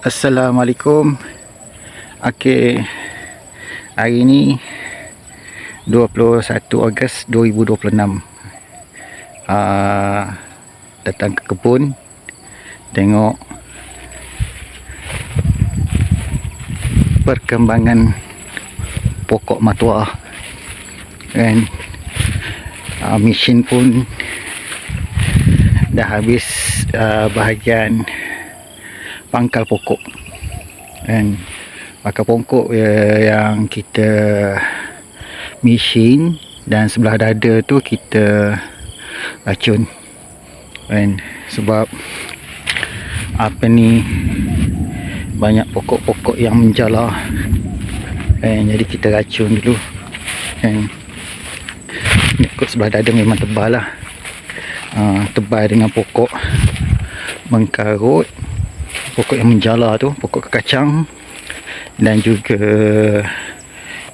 Assalamualaikum. Okey. Hari ni 21 Ogos 2026. Datang ke kebun tengok perkembangan pokok matua. Dan mesin pun dah habis bahagian pangkal pokok. Dan pangkal pokok yang kita mesin, dan sebelah dada tu kita racun. Dan sebab banyak pokok-pokok yang menjala, jadi kita racun dulu. Dan ikut sebelah dada memang tebal lah, tebal dengan pokok mengkarut, pokok yang menjala tu, pokok kekacang, dan juga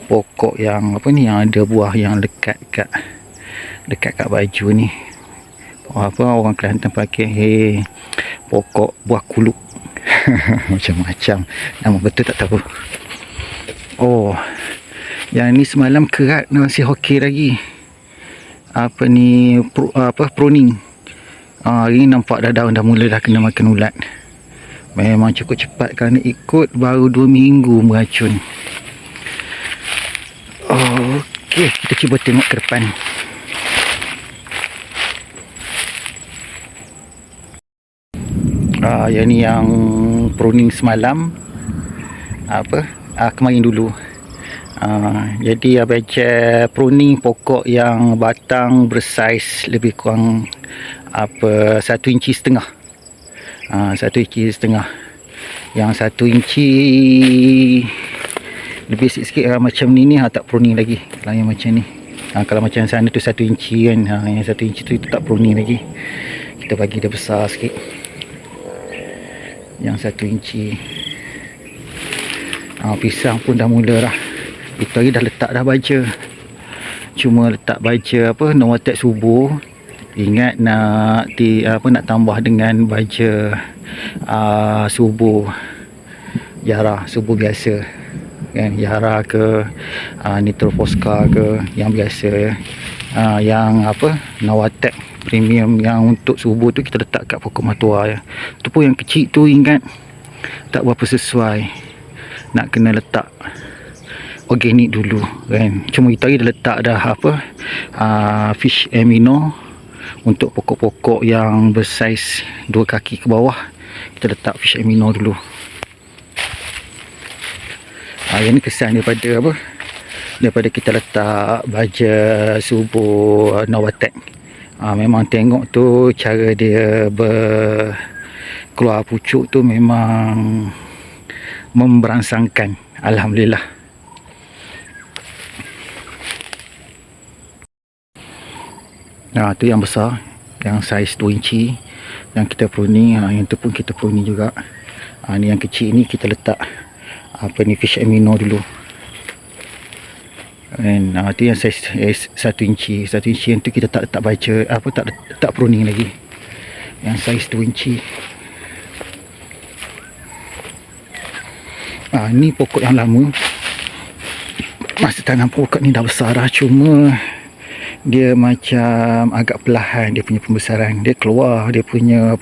pokok yang yang ada buah yang dekat kat baju ni. Orang Kelantan pakai pokok buah kuluk. Macam-macam nama betul tak tahu. Yang ni semalam kerat masih okey lagi. Pruning. Hari ni nampak daun dah mula kena makan ulat. Memang cukup cepat kerana ikut baru 2 minggu meracun. Okey, kita cuba tengok ke depan. Yang ni yang pruning semalam. Kemarin dulu. Jadi baca pruning pokok yang batang bersaiz lebih kurang 1,5 inci. 1,5 inci. Yang 1 inci lebih sikit macam ni tak pruning lagi. Kalau yang macam ni, kalau macam sana tu 1 inci kan, yang 1 inci tu tak pruning lagi. Kita bagi dia besar sikit. Yang 1 inci. Pisang pun dah mula dah. Itu hari dah letak dah baja. Cuma letak baja Novatek subuh. Ingat nak tambah dengan baja subuh Yara, subuh biasa kan, Yara ke Nitrofosca ke yang biasa. Yang Novatek premium yang untuk subuh tu kita letak kat pokok matua. Tu pun yang kecil tu ingat tak berapa sesuai, nak kena letak organik dulu kan. Cuma kita dah letak dah fish amino untuk pokok-pokok yang bersaiz 2 kaki ke bawah. Kita letak fish amino dulu. Yang ni kesan daripada kita letak baja subuh Novatek. Memang tengok tu cara dia keluar pucuk tu memang memberangsangkan. Alhamdulillah. Tu yang besar, yang saiz 2 inci yang kita pruning. Yang tu pun kita pruning juga. Ni yang kecil ni kita letak fish amino dulu. Dan tu yang saiz 1 inci. 1 inci yang tu kita tak letak baca tak pruning lagi. Yang saiz 2 inci. Ni pokok yang lama. Masa tanam pokok ni dah besar dah, cuma dia macam agak perlahan dia punya pembesaran. Dia keluar dia punya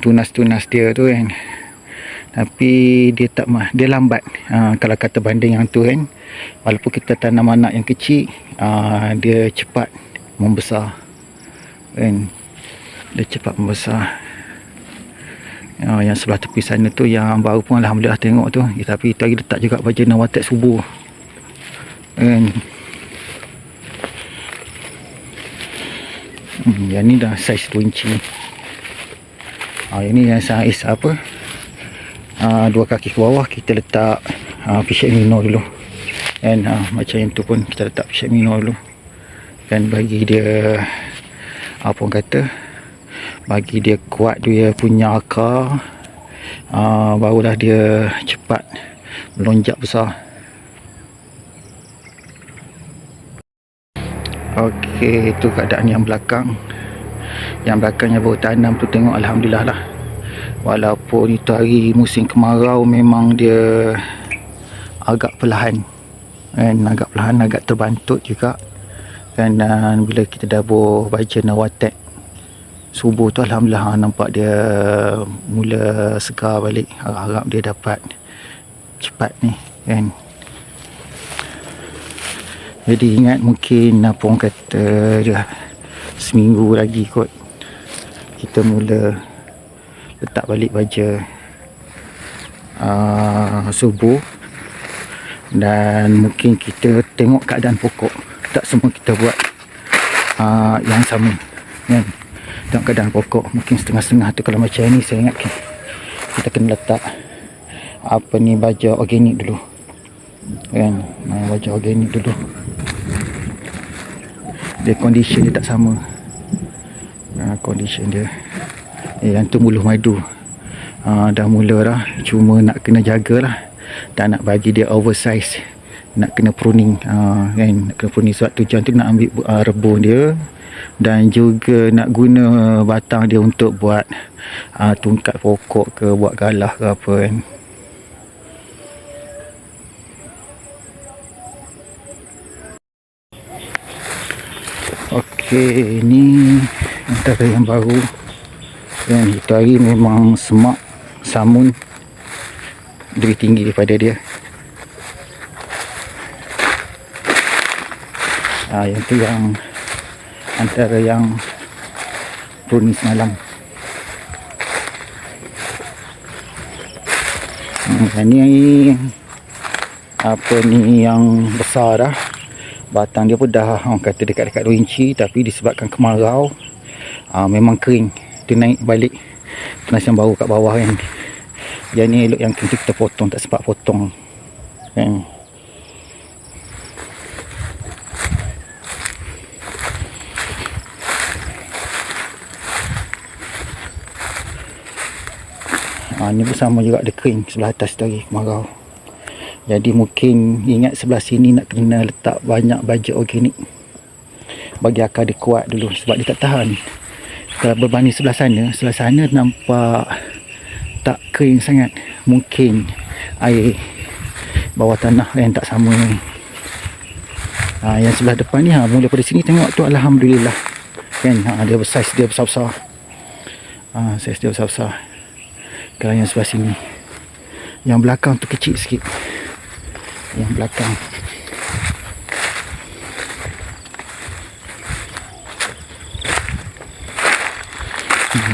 tunas-tunas dia tu kan. Tapi dia dia lambat. Kalau kata banding yang tu kan, walaupun kita tanam anak yang kecil, dia cepat membesar kan. Dia cepat membesar. Yang sebelah tepi sana tu yang baru pun alhamdulillah tengok tu. Tapi itu lagi letak juga baja Novatek subuh kan. Yang ni dah saiz 2 inci. Yang ni yang saiz 2 kaki ke bawah. Kita letak fish amino dulu. Dan macam yang tu pun kita letak fish amino dulu. Dan bagi dia bagi dia kuat dia punya akar. Barulah dia cepat melonjak besar. Okey, itu keadaan yang belakang. Yang belakang yang baru tanam tu tengok alhamdulillah lah. Walaupun itu hari musim kemarau, memang dia agak perlahan kan, agak perlahan, agak terbantut juga kan. Dan bila kita dah baca Nawatek subuh tu, Alhamdulillah nampak dia mula segar balik. Harap-harap dia dapat cepat ni kan. Jadi ingat, mungkin apa orang kata dia, seminggu lagi kot kita mula letak balik baja subuh. Dan mungkin kita tengok keadaan pokok, tak semua kita buat yang sama kan. Tengok keadaan pokok, mungkin setengah-setengah tu. Kalau macam ni, saya ingat kita kena letak apa ni, baja organik dulu kan. Baja organik dulu, dia condition dia tak sama. Condition dia yang tu muluh madu dah mula dah, cuma nak kena jagalah, tak nak bagi dia oversize, nak kena pruning kan, nak kena pruning. Sebab tujuan tu nak ambil rebung dia, dan juga nak guna batang dia untuk buat tungkat pokok ke, buat galah ke apa kan. Okey, ini antara yang baru kan. Itu hari memang semak samun lebih tinggi daripada dia. Yang tu yang antara yang pruning semalam. Ni apa ni yang besar dah. Batang dia pun dah orang kata dekat-dekat 2 inci, tapi disebabkan kemarau memang kering. Dia naik balik tunas yang baru kat bawah kan. Yang ni elok yang kita potong, tak sempat potong kan. Ni pun sama juga, ada kering sebelah atas tadi kemarau. Jadi mungkin ingat sebelah sini nak kena letak banyak baja organik bagi akar dia kuat dulu, sebab dia tak tahan. Kalau berbanding sebelah sana nampak tak kering sangat. Mungkin air bawah tanah yang tak sama ni. Yang sebelah depan ni mula pada sini tengok tu, Alhamdulillah kan. Dia size dia besar-besar. Size dia besar-besar. Kalau yang sebelah sini, yang belakang tu kecil sikit. Yang belakang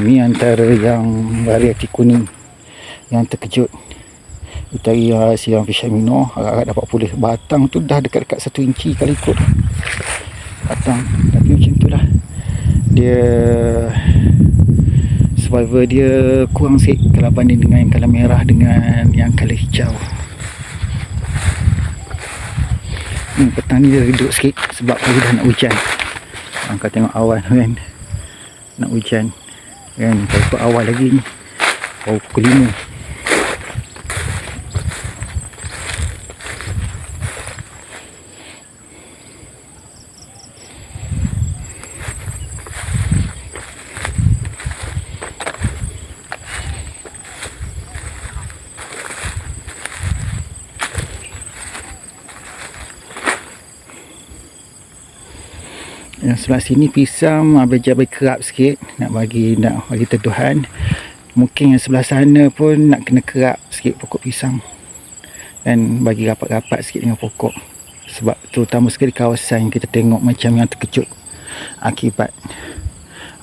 ni antara yang varieti kuning yang terkejut. Itu hari siang Fishamino, agak-agak dapat pulih. Batang tu dah dekat-dekat 1 inci kalau ikut batang. Tapi macam tu lah dia, survivor dia kurang sikit kalau banding dengan yang colour merah dengan yang colour hijau. Petang ni dia redup sikit sebab dah nak hujan. Kau tengok awan kan, nak hujan kan. Kalau ikut awal lagi ni baru pukul 5. Yang sebelah sini pisang berjabai kerap sikit, nak bagi teduhan. Mungkin yang sebelah sana pun nak kena kerap sikit pokok pisang, dan bagi rapat-rapat sikit dengan pokok. Sebab terutama sekali kawasan yang kita tengok macam yang terkejut akibat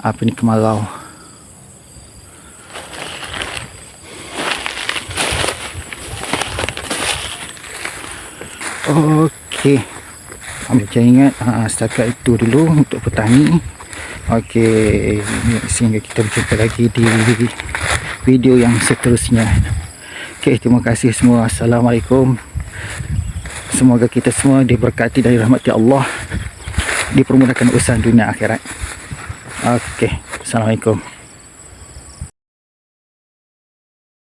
apa ni, kemarau. Okey, macam ingat setakat itu dulu untuk petani. Okey, sehingga kita berjumpa lagi di video yang seterusnya. Okey, terima kasih semua. Assalamualaikum. Semoga kita semua diberkati dari rahmat Allah, dipermudahkan urusan dunia akhirat. Okey, Assalamualaikum.